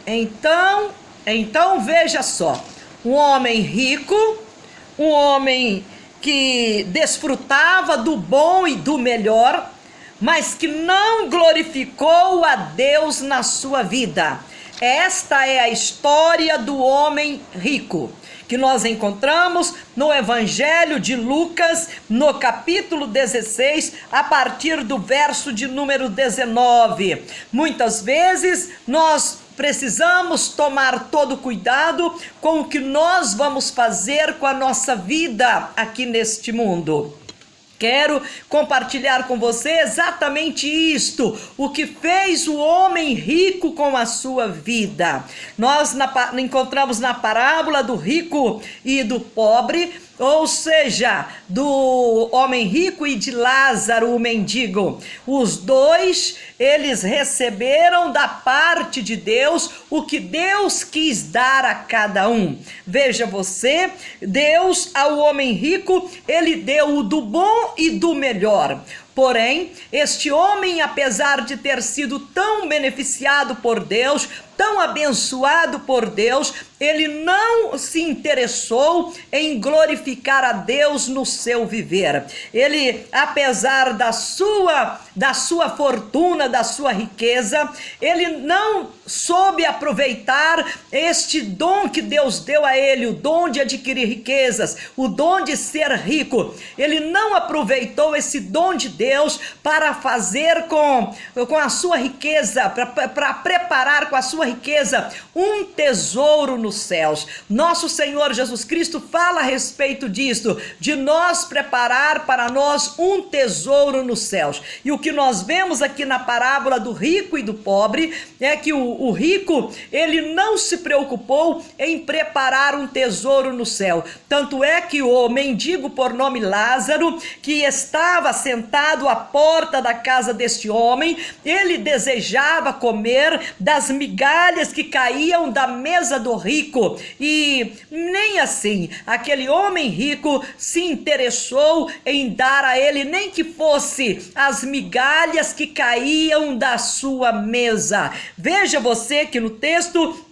Então veja só, um homem rico, um homem que desfrutava do bom e do melhor, mas que não glorificou a Deus na sua vida. Esta é a história do homem rico, que nós encontramos no Evangelho de Lucas, no capítulo 16, a partir do verso de número 19. Muitas vezes nós precisamos tomar todo cuidado com o que nós vamos fazer com a nossa vida aqui neste mundo. Quero compartilhar com você exatamente isto, o que fez o homem rico com a sua vida. Nós encontramos na parábola do rico e do pobre, ou seja, do homem rico e de Lázaro, o mendigo. Os dois, eles receberam da parte de Deus o que Deus quis dar a cada um. Veja você, Deus ao homem rico, ele deu o do bom e do melhor. Porém, este homem, apesar de ter sido tão beneficiado por Deus, tão abençoado por Deus, ele não se interessou em glorificar a Deus no seu viver. Ele, apesar da sua fortuna, da sua riqueza, ele não soube aproveitar este dom que Deus deu a ele, o dom de adquirir riquezas, o dom de ser rico. Ele não aproveitou esse dom de Deus para fazer com a sua riqueza, para preparar com a sua riqueza um tesouro nos céus. Nosso Senhor Jesus Cristo fala a respeito disto, de nós preparar para nós um tesouro nos céus. E o que nós vemos aqui na parábola do rico e do pobre é que o rico, ele não se preocupou em preparar um tesouro no céu. Tanto é que o mendigo por nome Lázaro, que estava sentado à porta da casa deste homem, ele desejava comer das migalhas que caíam da mesa do rico, e nem assim aquele homem rico se interessou em dar a ele nem que fosse as migalhas que caíam da sua mesa. Veja você que no texto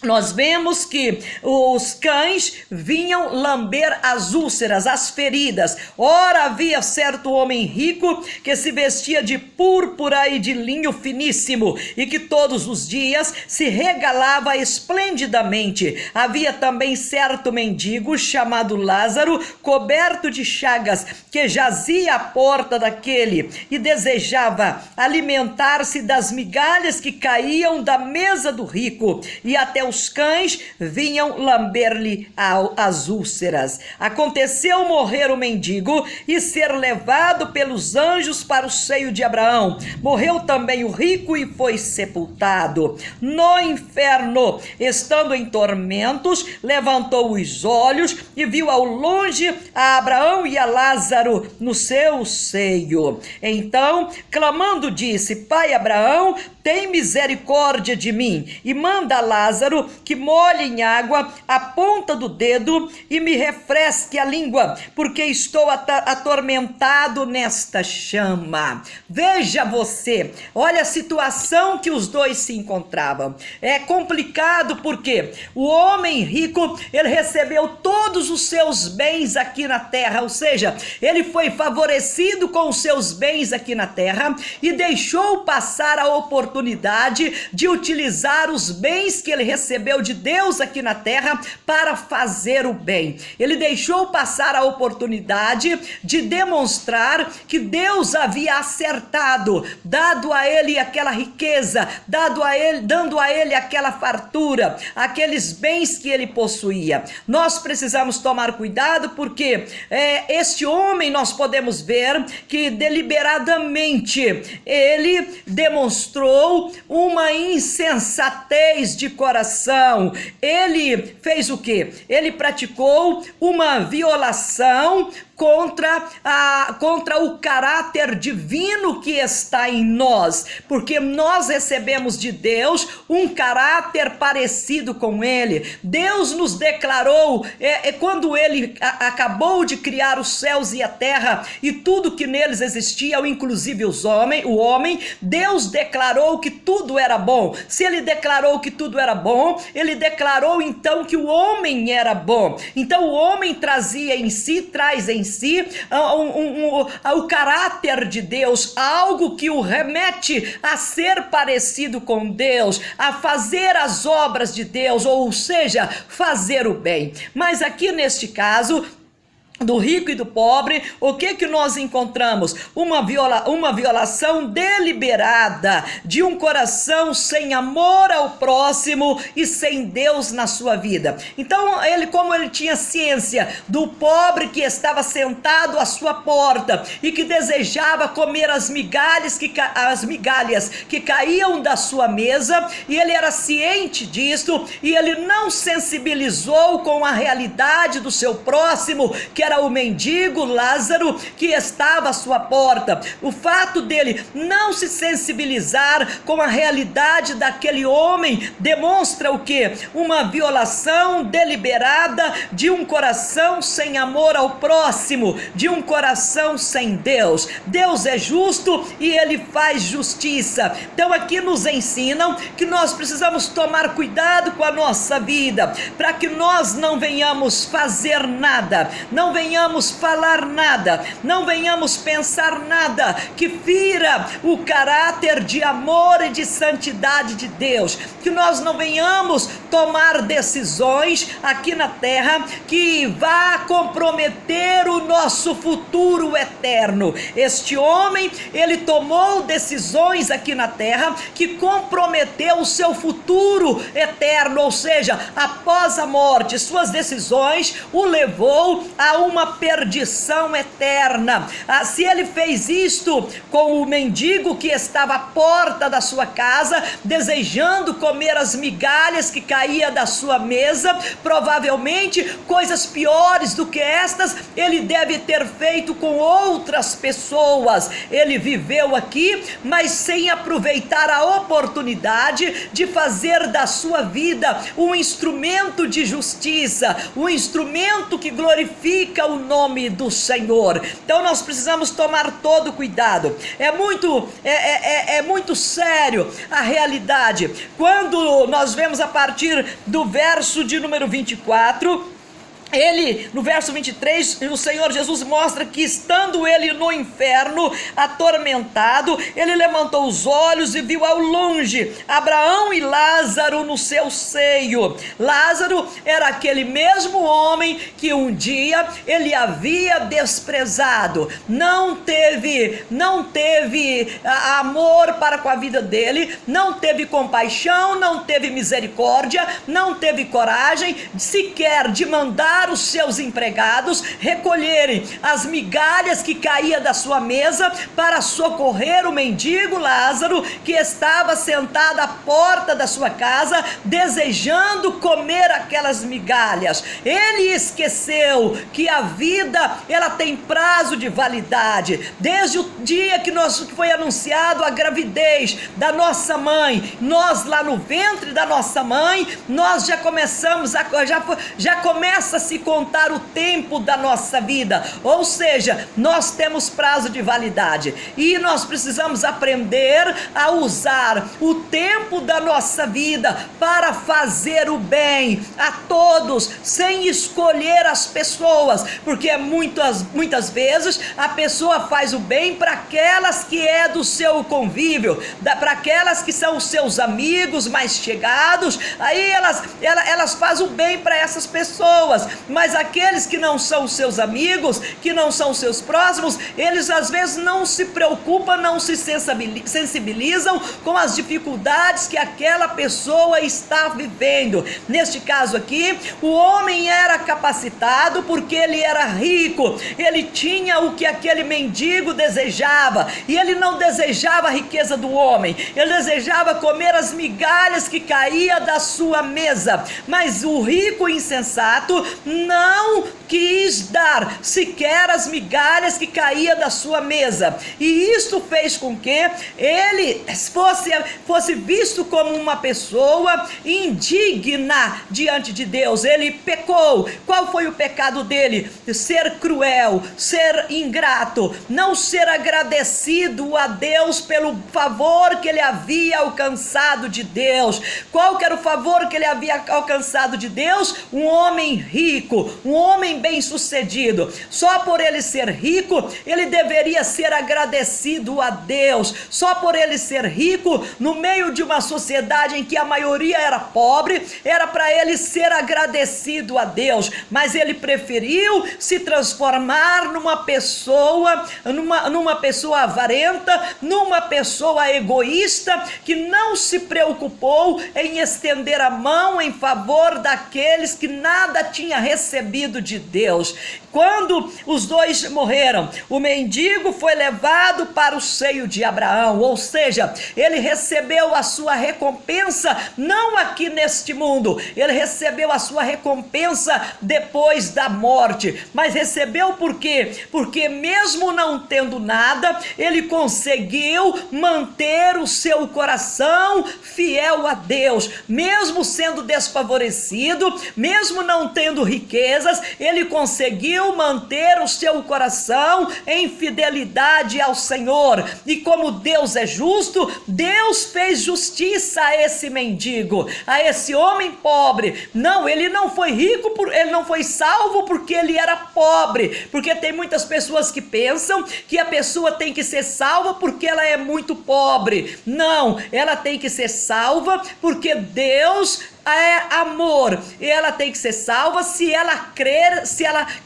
nós vemos que os cães vinham lamber as úlceras, as feridas. Ora, havia certo homem rico que se vestia de púrpura e de linho finíssimo, e que todos os dias se regalava esplendidamente. Havia também certo mendigo chamado Lázaro, coberto de chagas, que jazia à porta daquele e desejava alimentar-se das migalhas que caíam da mesa do rico, e até os cães vinham lamber-lhe as úlceras. Aconteceu morrer o mendigo e ser levado pelos anjos para o seio de Abraão. Morreu também o rico e foi sepultado. No inferno, estando em tormentos, levantou os olhos e viu ao longe a Abraão e a Lázaro no seu seio. Então, clamando, disse: Pai Abraão, tem misericórdia de mim e manda a Lázaro que molhe em água a ponta do dedo e me refresque a língua, porque estou atormentado nesta chama. Veja você, olha a situação que os dois se encontravam. É complicado porque o homem rico, ele recebeu todos os seus bens aqui na terra, ou seja, ele foi favorecido com os seus bens aqui na terra e deixou passar a oportunidade de utilizar os bens que ele recebeu de Deus aqui na terra para fazer o bem. Ele deixou passar a oportunidade de demonstrar que Deus havia acertado, dado a ele aquela riqueza, dando a ele aquela fartura, aqueles bens que ele possuía. Nós precisamos tomar cuidado porque este homem, nós podemos ver que deliberadamente ele demonstrou uma insensatez de coração. Ele fez o quê? Ele praticou uma violação contra o caráter divino que está em nós, porque nós recebemos de Deus um caráter parecido com Ele. Deus nos declarou, quando Ele acabou de criar os céus e a terra e tudo que neles existia, inclusive o homem, Deus declarou que tudo era bom. Se Ele declarou que tudo era bom, Ele declarou então que o homem era bom. Então o homem traz em si o caráter de Deus, algo que o remete a ser parecido com Deus, a fazer as obras de Deus, ou seja, fazer o bem. Mas aqui neste caso do rico e do pobre, o que nós encontramos? Uma violação deliberada de um coração sem amor ao próximo e sem Deus na sua vida. Então como ele tinha ciência do pobre que estava sentado à sua porta e que desejava comer as migalhas que caíam da sua mesa, e ele era ciente disso, e ele não sensibilizou com a realidade do seu próximo, que era o mendigo Lázaro que estava à sua porta. O fato dele não se sensibilizar com a realidade daquele homem demonstra o quê? Uma violação deliberada de um coração sem amor ao próximo, de um coração sem Deus. Deus é justo e Ele faz justiça. Então aqui nos ensinam que nós precisamos tomar cuidado com a nossa vida, para que nós não venhamos fazer nada, não venhamos falar nada, não venhamos pensar nada que fira o caráter de amor e de santidade de Deus, que nós não venhamos tomar decisões aqui na terra que vá comprometer o nosso futuro eterno. Este homem, ele tomou decisões aqui na terra que comprometeu o seu futuro eterno, ou seja, após a morte, suas decisões o levou a uma perdição eterna. Se ele fez isto com o mendigo que estava à porta da sua casa, desejando comer as migalhas que caía da sua mesa, provavelmente coisas piores do que estas ele deve ter feito com outras pessoas. Ele viveu aqui, mas sem aproveitar a oportunidade de fazer da sua vida um instrumento de justiça, um instrumento que glorifica o nome do Senhor. Então nós precisamos tomar todo cuidado. É muito sério a realidade. Quando nós vemos a partir do verso de número 24, no verso 23, o Senhor Jesus mostra que estando ele no inferno, atormentado, ele levantou os olhos e viu ao longe Abraão e Lázaro no seu seio. Lázaro era aquele mesmo homem que um dia ele havia desprezado, não teve amor para com a vida dele, não teve compaixão, não teve misericórdia, não teve coragem sequer de mandar os seus empregados recolherem as migalhas que caía da sua mesa para socorrer o mendigo Lázaro, que estava sentado à porta da sua casa desejando comer aquelas migalhas. Ele esqueceu que a vida ela tem prazo de validade. Desde o dia que foi anunciado a gravidez da nossa mãe, nós lá no ventre da nossa mãe, nós já começamos já começa a se contar o tempo da nossa vida, ou seja, nós temos prazo de validade e nós precisamos aprender a usar o tempo da nossa vida para fazer o bem a todos, sem escolher as pessoas, porque muitas vezes a pessoa faz o bem para aquelas que é do seu convívio, para aquelas que são os seus amigos mais chegados, aí elas fazem o bem para essas pessoas, mas aqueles que não são seus amigos, que não são seus próximos, eles às vezes não se preocupam, não se sensibilizam com as dificuldades que aquela pessoa está vivendo. Neste caso aqui, o homem era capacitado porque ele era rico, ele tinha o que aquele mendigo desejava, e ele não desejava a riqueza do homem, ele desejava comer as migalhas que caía da sua mesa. Mas o rico insensato não quis dar sequer as migalhas que caía da sua mesa, e isto fez com que ele fosse visto como uma pessoa indigna diante de Deus. Ele pecou. Qual foi o pecado dele? Ser cruel, ser ingrato, não ser agradecido a Deus pelo favor que ele havia alcançado de Deus. Qual que era o favor que ele havia alcançado de Deus? Um homem rico, um homem bem-sucedido. Só por ele ser rico, ele deveria ser agradecido a Deus. Só por ele ser rico, no meio de uma sociedade em que a maioria era pobre, era para ele ser agradecido a Deus, mas ele preferiu se transformar numa pessoa avarenta, numa pessoa egoísta, que não se preocupou em estender a mão em favor daqueles que nada tinha recebido de Deus. Quando os dois morreram, o mendigo foi levado para o seio de Abraão, ou seja, ele recebeu a sua recompensa não aqui neste mundo, ele recebeu a sua recompensa depois da morte. Mas recebeu por quê? Porque mesmo não tendo nada, ele conseguiu manter o seu coração fiel a Deus, mesmo sendo desfavorecido, mesmo não tendo riquezas, ele conseguiu manter o seu coração em fidelidade ao Senhor. E como Deus é justo, Deus fez justiça a esse mendigo, a esse homem pobre. Não, ele não foi rico, ele não foi salvo porque ele era pobre, porque tem muitas pessoas que pensam que a pessoa tem que ser salva porque ela é muito pobre. Não, ela tem que ser salva porque Deus é amor, e ela tem que ser salva se ela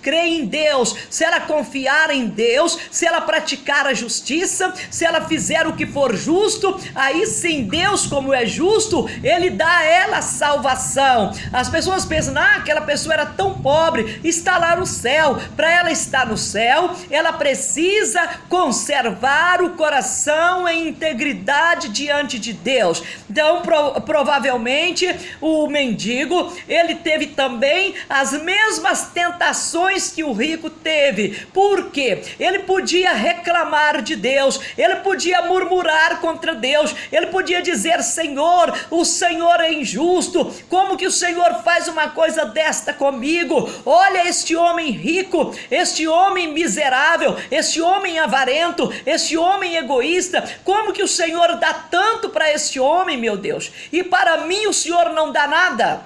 crê em Deus, se ela confiar em Deus, se ela praticar a justiça, se ela fizer o que for justo. Aí sim, Deus, como é justo, ele dá a ela salvação. As pessoas pensam, aquela pessoa era tão pobre, está lá no céu. Para ela estar no céu, ela precisa conservar o coração em integridade diante de Deus. Então provavelmente o mendigo, ele teve também as mesmas tentações que o rico teve. Por quê? Ele podia reclamar de Deus, ele podia murmurar contra Deus, ele podia dizer, Senhor, o Senhor é injusto, como que o Senhor faz uma coisa desta comigo? Olha este homem rico, este homem miserável, este homem avarento, este homem egoísta, como que o Senhor dá tanto para este homem, meu Deus, e para mim o Senhor não dá nada?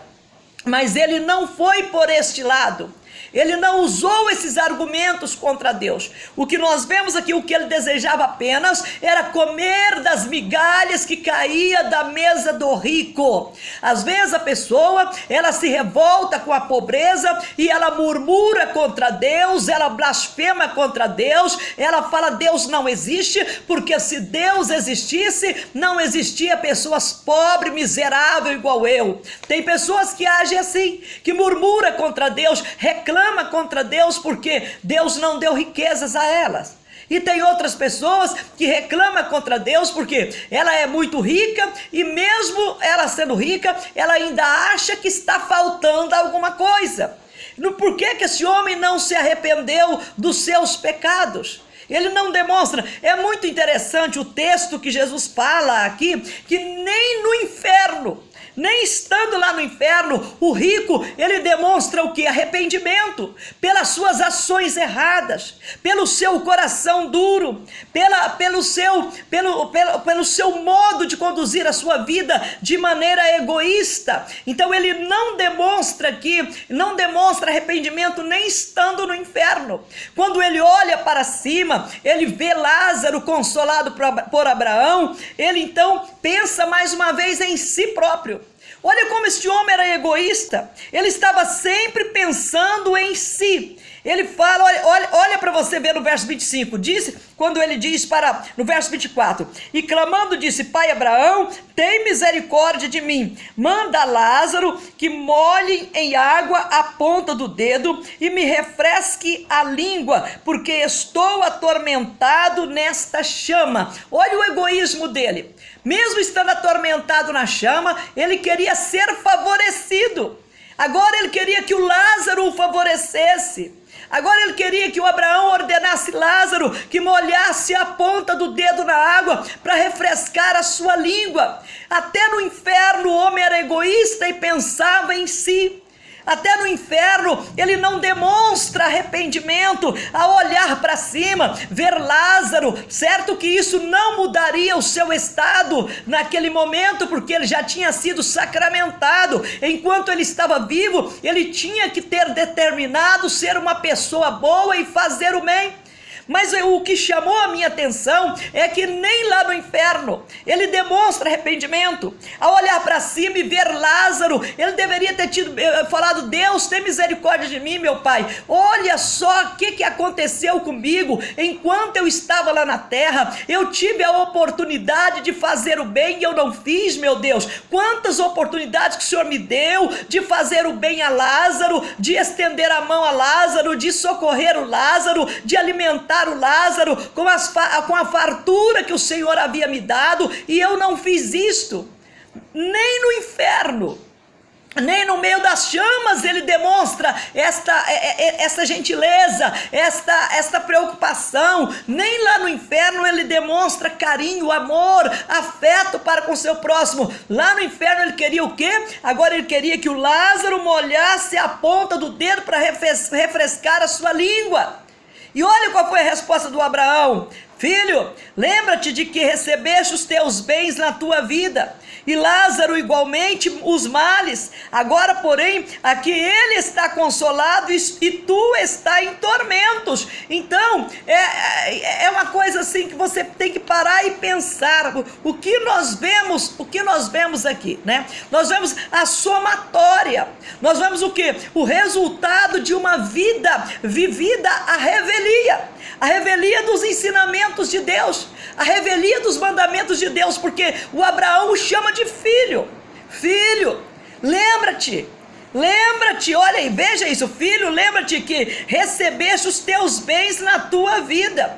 Mas ele não foi por este lado. Ele não usou esses argumentos contra Deus. O que nós vemos aqui, o que ele desejava apenas era comer das migalhas que caía da mesa do rico. Às vezes a pessoa, ela se revolta com a pobreza e ela murmura contra Deus, ela blasfema contra Deus, ela fala, Deus não existe, porque se Deus existisse, não existia pessoas pobres, miseráveis igual eu. Tem pessoas que agem assim, que murmura contra Deus, reclama contra Deus porque Deus não deu riquezas a elas. E tem outras pessoas que reclamam contra Deus porque ela é muito rica e mesmo ela sendo rica, ela ainda acha que está faltando alguma coisa. Por que esse homem não se arrependeu dos seus pecados? Ele não demonstra. É muito interessante o texto que Jesus fala aqui, que nem no inferno, nem estando lá no inferno, o rico, ele demonstra o que? Arrependimento, pelas suas ações erradas, pelo seu coração duro, pelo seu modo de conduzir a sua vida de maneira egoísta. Então ele não demonstra arrependimento nem estando no inferno. Quando ele olha para cima, ele vê Lázaro consolado por Abraão, ele então pensa mais uma vez em si próprio. Olha como este homem era egoísta, ele estava sempre pensando em si. Ele fala, olha para você ver no verso 25, quando ele diz no verso 24, e clamando disse, Pai Abraão, tem misericórdia de mim, manda Lázaro que molhe em água a ponta do dedo e me refresque a língua, porque estou atormentado nesta chama. Olha o egoísmo dele, mesmo estando atormentado na chama, ele queria ser favorecido. Agora ele queria que o Lázaro o favorecesse. Agora ele queria que o Abraão ordenasse Lázaro que molhasse a ponta do dedo na água para refrescar a sua língua. Até no inferno o homem era egoísta e pensava em si. Até no inferno ele não demonstra arrependimento ao olhar para cima, ver Lázaro. Certo que isso não mudaria o seu estado naquele momento, porque ele já tinha sido sacramentado. Enquanto ele estava vivo, ele tinha que ter determinado ser uma pessoa boa e fazer o bem. Mas o que chamou a minha atenção é que nem lá no inferno ele demonstra arrependimento. Ao olhar para cima e ver Lázaro, ele deveria ter falado: Deus, tem misericórdia de mim, meu pai. Olha só o que aconteceu comigo enquanto eu estava lá na terra. Eu tive a oportunidade de fazer o bem e eu não fiz, meu Deus. Quantas oportunidades que o Senhor me deu de fazer o bem a Lázaro, de estender a mão a Lázaro, de socorrer o Lázaro, de alimentar o Lázaro com a fartura que o Senhor havia me dado, e eu não fiz isto. Nem no inferno, nem no meio das chamas ele demonstra esta gentileza, esta preocupação. Nem lá no inferno ele demonstra carinho, amor, afeto para com seu próximo. Lá no inferno ele queria o quê? Agora ele queria que o Lázaro molhasse a ponta do dedo para refrescar a sua língua. E olha qual foi a resposta do Abraão: filho, lembra-te de que recebeste os teus bens na tua vida, e Lázaro igualmente os males. Agora, porém, aqui ele está consolado e tu está em tormentos. Então, é uma coisa assim que você tem que parar e pensar. O que nós vemos aqui, né? Nós vemos a somatória. Nós vemos o quê? O resultado de uma vida vivida à revelia. A revelia dos ensinamentos de Deus, a revelia dos mandamentos de Deus, porque o Abraão o chama de filho. Filho, lembra-te, olha aí, veja isso, filho, lembra-te que recebeste os teus bens na tua vida.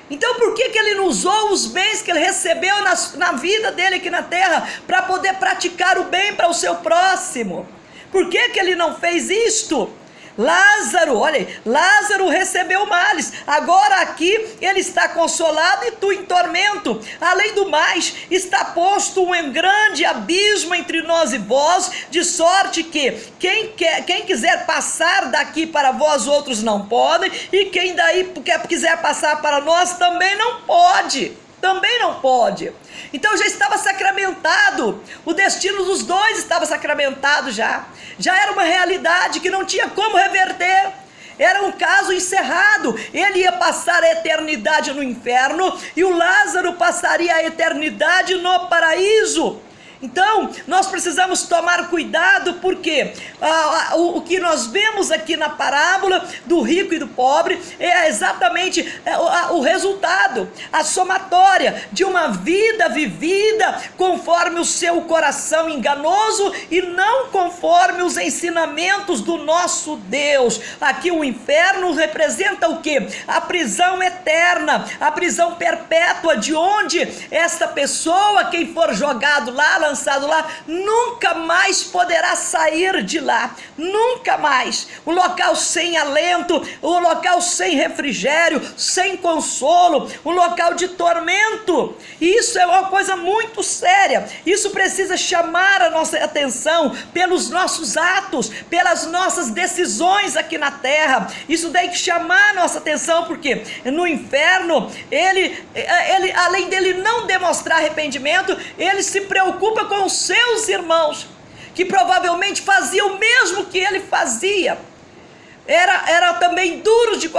Então por que ele não usou os bens que ele recebeu na vida dele aqui na terra para poder praticar o bem para o seu próximo? Por que ele não fez isto? Lázaro, olha aí, Lázaro recebeu males, agora aqui ele está consolado e tu em tormento. Além do mais, está posto um grande abismo entre nós e vós, de sorte que quem quiser passar daqui para vós outros não podem, e quem daí quiser passar para nós também não pode. Então já estava sacramentado, o destino dos dois estava sacramentado já era uma realidade que não tinha como reverter, era um caso encerrado. Ele ia passar a eternidade no inferno e o Lázaro passaria a eternidade no paraíso. Então, nós precisamos tomar cuidado, porque o que nós vemos aqui na parábola do rico e do pobre é exatamente o resultado, a somatória de uma vida vivida conforme o seu coração enganoso e não conforme os ensinamentos do nosso Deus. Aqui o inferno representa o quê? A prisão eterna, a prisão perpétua, de onde esta pessoa, quem for jogado lá, lançado lá, nunca mais poderá sair de lá, nunca mais. Um local sem alento, um local sem refrigério, sem consolo, um local de tormento. E isso é uma coisa muito séria. Isso precisa chamar a nossa atenção pelos nossos atos, pelas nossas decisões aqui na terra. Isso tem que chamar a nossa atenção, porque no inferno ele além dele não demonstrar arrependimento, ele se preocupa com os seus irmãos, que provavelmente faziam o mesmo que ele fazia. Era também duros de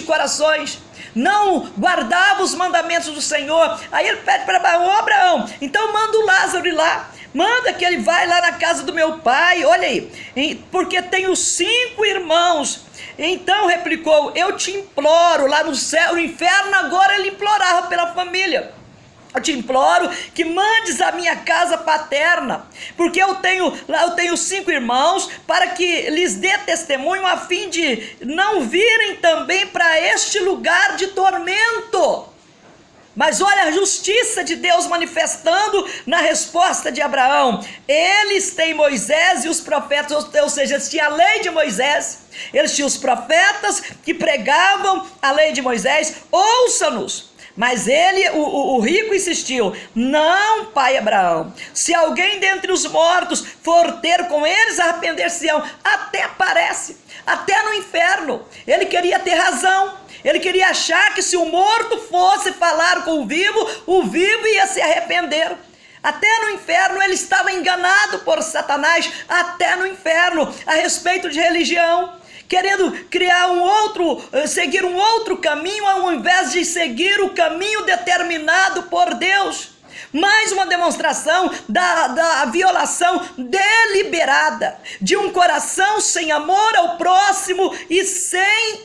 corações, não guardava os mandamentos do Senhor. Aí ele pede para Abraão: então manda o Lázaro ir lá, manda que ele vai lá na casa do meu pai, olha aí, porque tenho 5 irmãos. Então replicou: eu te imploro, lá no céu, no inferno agora ele implorava pela família, eu te imploro que mandes a minha casa paterna, porque eu tenho 5 irmãos, para que lhes dê testemunho, a fim de não virem também para este lugar de tormento. Mas olha a justiça de Deus manifestando na resposta de Abraão. Eles têm Moisés e os profetas, ou seja, eles tinham a lei de Moisés, eles tinham os profetas que pregavam a lei de Moisés, ouça-nos. Mas ele, o rico, insistiu: não, pai Abraão, se alguém dentre os mortos for ter com eles, arrepender-se-ão. Até parece, até no inferno, ele queria ter razão. Ele queria achar que se o morto fosse falar com o vivo ia se arrepender. Até no inferno ele estava enganado por Satanás, até no inferno, a respeito de religião, querendo criar seguir um outro caminho, ao invés de seguir o caminho determinado por Deus. Mais uma demonstração da violação deliberada de um coração sem amor ao próximo e sem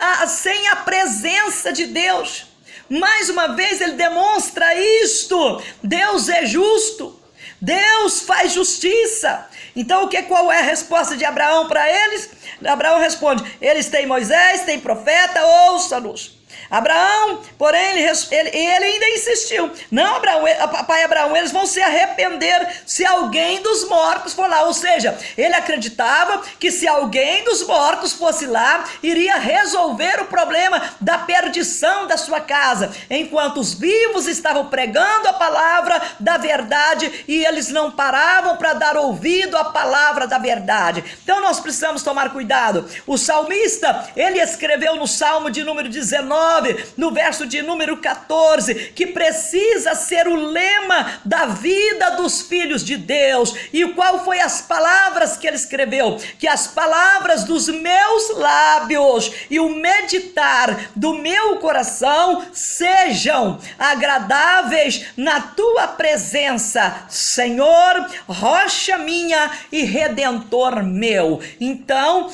a presença de Deus. Mais uma vez ele demonstra isto: Deus é justo, Deus faz justiça. Então qual é a resposta de Abraão para eles? Abraão responde: eles têm Moisés, têm profeta, ouça-nos. Abraão, porém, ele ainda insistiu: não, pai Abraão, eles vão se arrepender se alguém dos mortos for lá. Ou seja, ele acreditava que se alguém dos mortos fosse lá, iria resolver o problema da perdição da sua casa, enquanto os vivos estavam pregando a palavra da verdade e eles não paravam para dar ouvido à palavra da verdade. Então nós precisamos tomar cuidado. O salmista, ele escreveu no Salmo de número 19, no verso de número 14, que precisa ser o lema da vida dos filhos de Deus. E qual foi as palavras que ele escreveu? Que as palavras dos meus lábios e o meditar do meu coração sejam agradáveis na tua presença, Senhor, rocha minha e redentor meu. Então,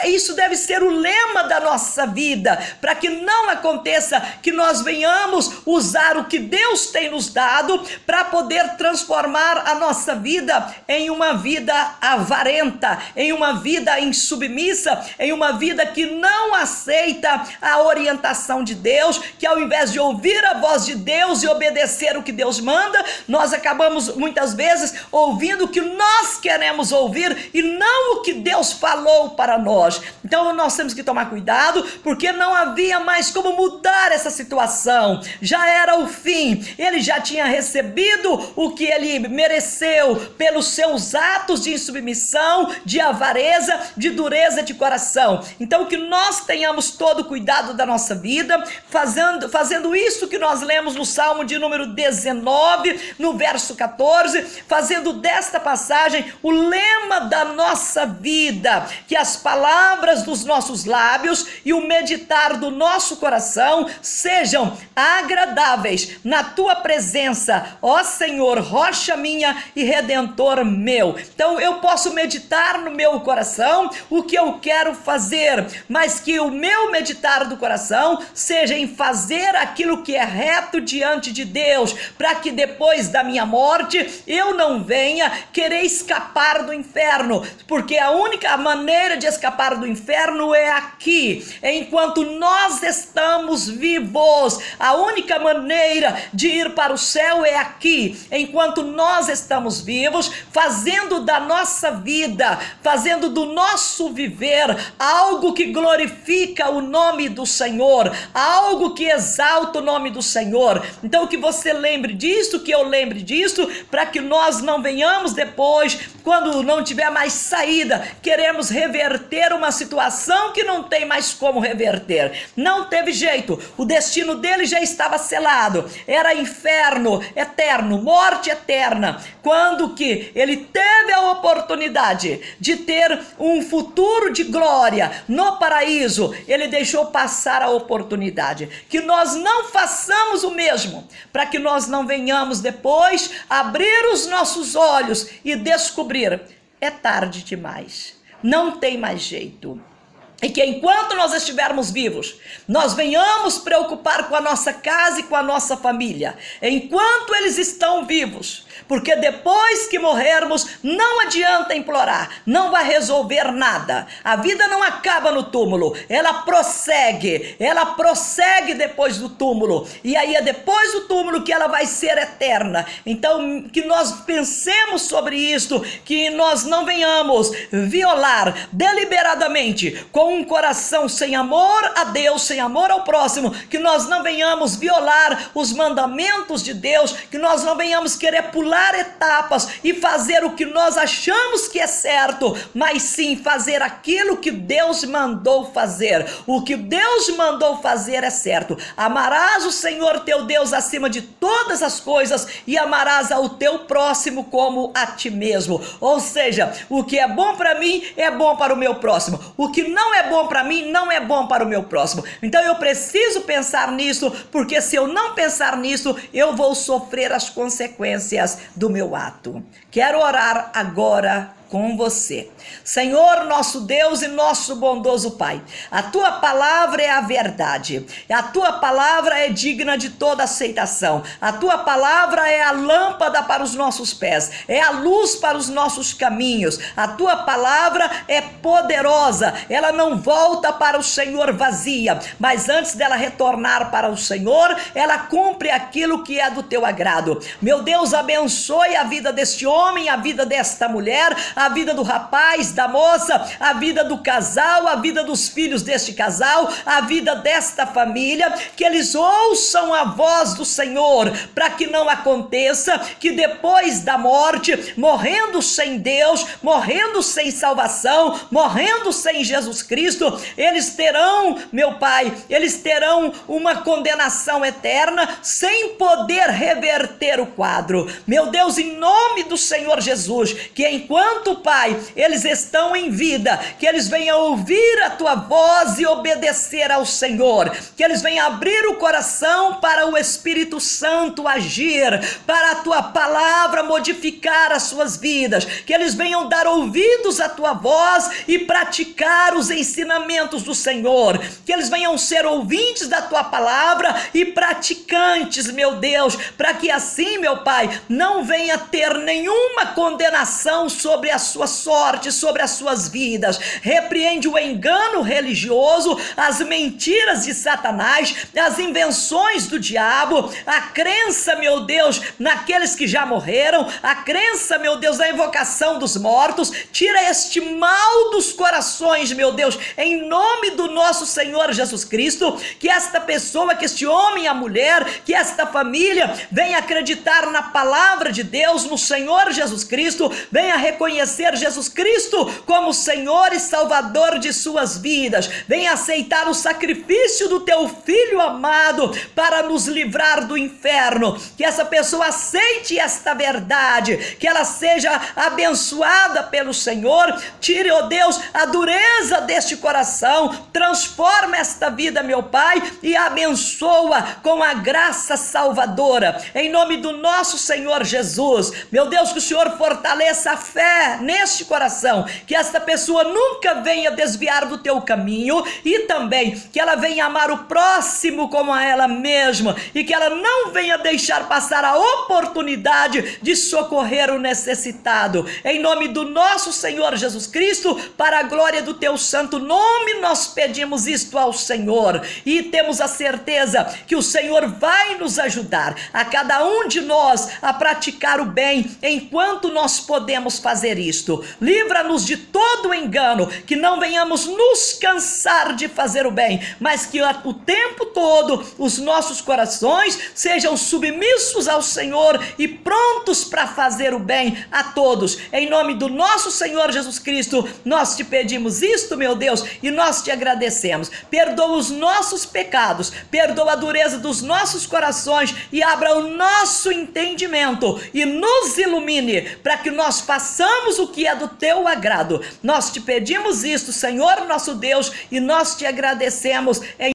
isso deve ser o lema da nossa vida, para que não aconteça que nós venhamos usar o que Deus tem nos dado para poder transformar a nossa vida em uma vida avarenta, em uma vida insubmissa, em uma vida que não aceita a orientação de Deus, que ao invés de ouvir a voz de Deus e obedecer o que Deus manda, nós acabamos muitas vezes ouvindo o que nós queremos ouvir e não o que Deus falou para nós. Então nós temos que tomar cuidado, porque não havia mais como mudar essa situação. Já era o fim. Ele já tinha recebido o que ele mereceu pelos seus atos de insubmissão, de avareza, de dureza de coração. Então que nós tenhamos todo o cuidado da nossa vida, fazendo isso que nós lemos no Salmo de número 19, no verso 14, fazendo desta passagem o lema da nossa vida, que as palavras dos nossos lábios e o meditar do nosso coração sejam agradáveis na tua presença, ó Senhor, rocha minha e redentor meu. Então eu posso meditar no meu coração o que eu quero fazer, mas que o meu meditar do coração seja em fazer aquilo que é reto diante de Deus, para que depois da minha morte eu não venha querer escapar do inferno, porque a única maneira de escapar do inferno é aqui, enquanto nós estamos vivos. A única maneira de ir para o céu é aqui, enquanto nós estamos vivos, fazendo da nossa vida, fazendo do nosso viver algo que glorifica o nome do Senhor, algo que exalta o nome do Senhor. Então que você lembre disso, que eu lembre disso, para que nós não venhamos depois, quando não tiver mais saída, queremos reverter uma situação que não tem mais como reverter. Não teve jeito, o destino dele já estava selado, era inferno eterno, morte eterna. Quando que ele teve a oportunidade de ter um futuro de glória no paraíso, ele deixou passar a oportunidade. Que nós não façamos o mesmo, para que nós não venhamos depois abrir os nossos olhos e descobrir: é tarde demais, não tem mais jeito. E que enquanto nós estivermos vivos, nós venhamos preocupar com a nossa casa e com a nossa família. Enquanto eles estão vivos, porque depois que morrermos, não adianta implorar, não vai resolver nada. A vida não acaba no túmulo, ela prossegue depois do túmulo, e aí é depois do túmulo que ela vai ser eterna. Então, que nós pensemos sobre isto, que nós não venhamos violar deliberadamente, com um coração sem amor a Deus, sem amor ao próximo, que nós não venhamos violar os mandamentos de Deus, que nós não venhamos querer pular etapas e fazer o que nós achamos que é certo, mas sim fazer aquilo que Deus mandou fazer. O que Deus mandou fazer é certo. Amarás o Senhor teu Deus acima de todas as coisas e amarás ao teu próximo como a ti mesmo. Ou seja, o que é bom para mim é bom para o meu próximo. O que não é bom para mim não é bom para o meu próximo. Então eu preciso pensar nisso, porque se eu não pensar nisso, eu vou sofrer as consequências do meu ato. Quero orar agora com você. Senhor, nosso Deus e nosso bondoso Pai, a tua palavra é a verdade, a tua palavra é digna de toda aceitação, a tua palavra é a lâmpada para os nossos pés, é a luz para os nossos caminhos, a tua palavra é poderosa, ela não volta para o Senhor vazia, mas antes dela retornar para o Senhor, ela cumpre aquilo que é do teu agrado. Meu Deus, abençoe a vida deste homem, a vida desta mulher, a vida do rapaz, da moça, a vida do casal, a vida dos filhos deste casal, a vida desta família, que eles ouçam a voz do Senhor, para que não aconteça que depois da morte, morrendo sem Deus, morrendo sem salvação, morrendo sem Jesus Cristo, eles terão, meu Pai, eles terão uma condenação eterna, sem poder reverter o quadro. Meu Deus, em nome do Senhor Jesus, que enquanto, Pai, eles estão em vida, que eles venham ouvir a tua voz e obedecer ao Senhor, que eles venham abrir o coração para o Espírito Santo agir, para a tua palavra modificar as suas vidas, que eles venham dar ouvidos à tua voz e praticar os ensinamentos do Senhor, que eles venham ser ouvintes da tua palavra e praticantes, meu Deus, para que assim, meu Pai, não venha ter nenhuma condenação sobre a sua sorte, sobre as suas vidas. Repreende o engano religioso, as mentiras de Satanás, as invenções do diabo, a crença, meu Deus, naqueles que já morreram, a crença, meu Deus, na invocação dos mortos. Tira este mal dos corações, meu Deus, em nome do nosso Senhor Jesus Cristo, que esta pessoa, que este homem e a mulher, que esta família venha acreditar na palavra de Deus, no Senhor Jesus Cristo, venha reconhecer Jesus Cristo como Senhor e Salvador de suas vidas, venha aceitar o sacrifício do teu Filho amado para nos livrar do inferno, que essa pessoa aceite esta verdade, que ela seja abençoada pelo Senhor. Tire, ó Deus, a dureza deste coração, transforma esta vida, meu Pai, e abençoa com a graça salvadora, em nome do nosso Senhor Jesus. Meu Deus, que o Senhor fortaleça a fé neste coração, que esta pessoa nunca venha desviar do teu caminho, e também que ela venha amar o próximo como a ela mesma, e que ela não venha deixar passar a oportunidade de socorrer o necessitado. Em nome do nosso Senhor Jesus Cristo, para a glória do teu santo nome, nós pedimos isto ao Senhor, e temos a certeza que o Senhor vai nos ajudar, a cada um de nós, a praticar o bem, enquanto nós podemos fazer isto. Livra-nos de todo engano, que não venhamos nos cansar de fazer o bem, mas que o tempo todo os nossos corações sejam submissos ao Senhor e prontos para fazer o bem a todos. Em nome do nosso Senhor Jesus Cristo, nós te pedimos isto, meu Deus, e nós te agradecemos. Perdoa os nossos pecados, perdoa a dureza dos nossos corações e abra o nosso entendimento e nos ilumine para que nós façamos o que é do teu agrado. Nós te pedimos isto, Senhor nosso Deus, e nós te agradecemos em